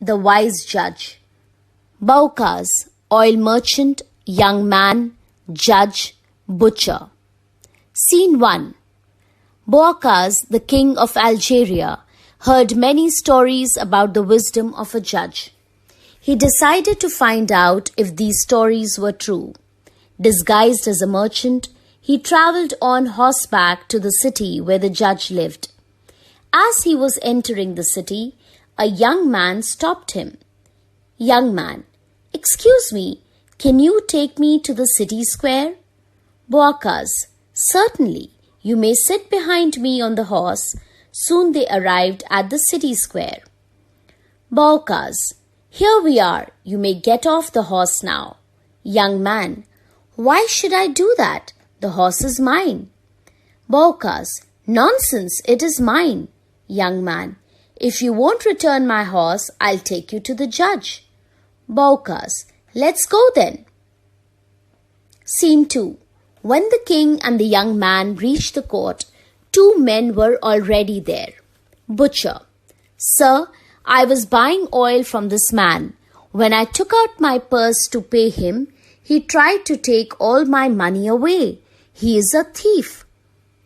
the wise judge. Baukas, oil merchant, young man, judge, butcher. Scene 1. Baukas, the king of Algeria, heard many stories about the wisdom of a judge. He decided to find out if these stories were true. Disguised as a merchant, he traveled on horseback to the city where the judge lived. As he was entering the city, a young man stopped him. Young man, excuse me, can you take me to the city square? Baukas, certainly, you may sit behind me on the horse. Soon they arrived at the city square. Baukas, here we are, you may get off the horse now. Young man, why should I do that? The horse is mine. Baukas, nonsense, it is mine. Young man, if you won't return my horse, I'll take you to the judge. Baukas, let's go then. Scene 2. When the king and the young man reached the court, 2 men were already there. Butcher, sir, I was buying oil from this man. When I took out my purse to pay him, he tried to take all my money away. He is a thief.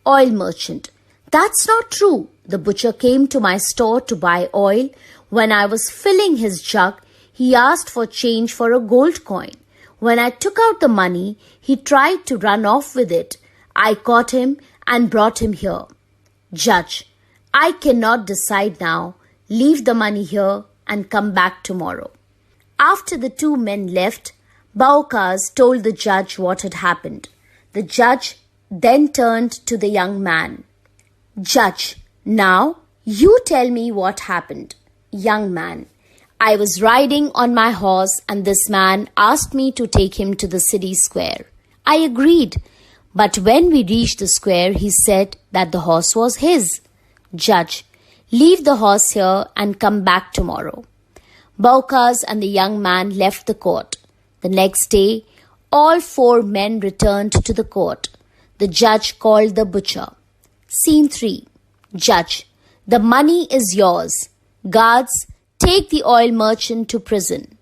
Oil merchant, that's not true. The butcher came to my store to buy oil. When I was filling his jug, he asked for change for a gold coin. When I took out the money, he tried to run off with it. I caught him and brought him here. Judge, I cannot decide now. Leave the money here and come back tomorrow. After the 2 men left, Baukas told the judge what had happened. The judge then turned to the young man. Judge, now you tell me what happened. Young man, I was riding on my horse and this man asked me to take him to the city square. I agreed, but when we reached the square, he said that the horse was his. Judge, leave the horse here and come back tomorrow. Baukas and the young man left the court. The next day, all 4 men returned to the court. The judge called the butcher. Scene 3. Judge, the money is yours. Guards, take the oil merchant to prison.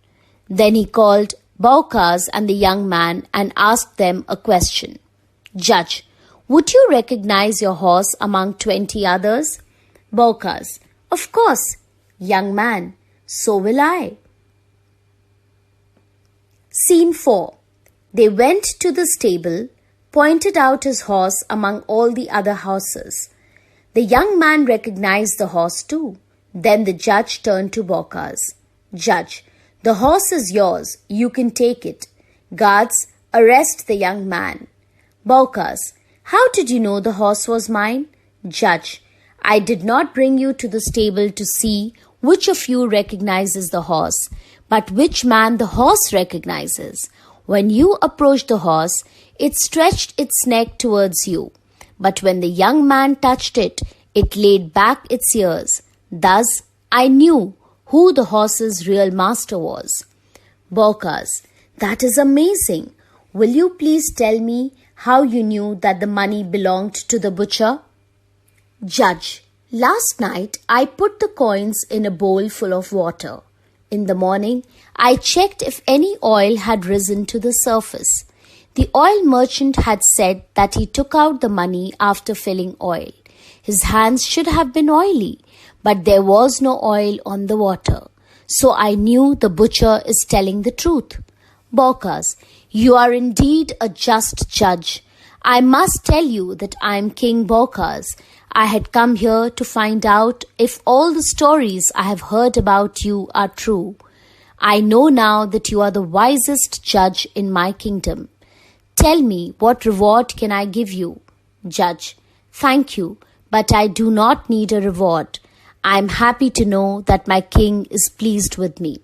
Then he called Baukas and the young man and asked them a question. Judge, would you recognize your horse among 20 others? Baukas, of course. Young man, so will I. Scene 4. They went to the stable, pointed out his horse among all the other horses. The young man recognized the horse too. Then the judge turned to Baukas. Judge, the horse is yours. You can take it. Guards, arrest the young man. Baukas, how did you know the horse was mine? Judge, I did not bring you to the stable to see which of you recognizes the horse, but which man the horse recognizes. When you approached the horse, it stretched its neck towards you. But when the young man touched it, it laid back its ears. Thus, I knew who the horse's real master was. Baukas, that is amazing. Will you please tell me how you knew that the money belonged to the butcher? Judge, last night I put the coins in a bowl full of water. In the morning, I checked if any oil had risen to the surface. The oil merchant had said that he took out the money after filling oil. His hands should have been oily, but there was no oil on the water. So I knew the butcher is telling the truth. Baukas, you are indeed a just judge. I must tell you that I am King Baukas. I had come here to find out if all the stories I have heard about you are true. I know now that you are the wisest judge in my kingdom. Tell me, what reward can I give you? Judge, thank you, but I do not need a reward. I am happy to know that my king is pleased with me.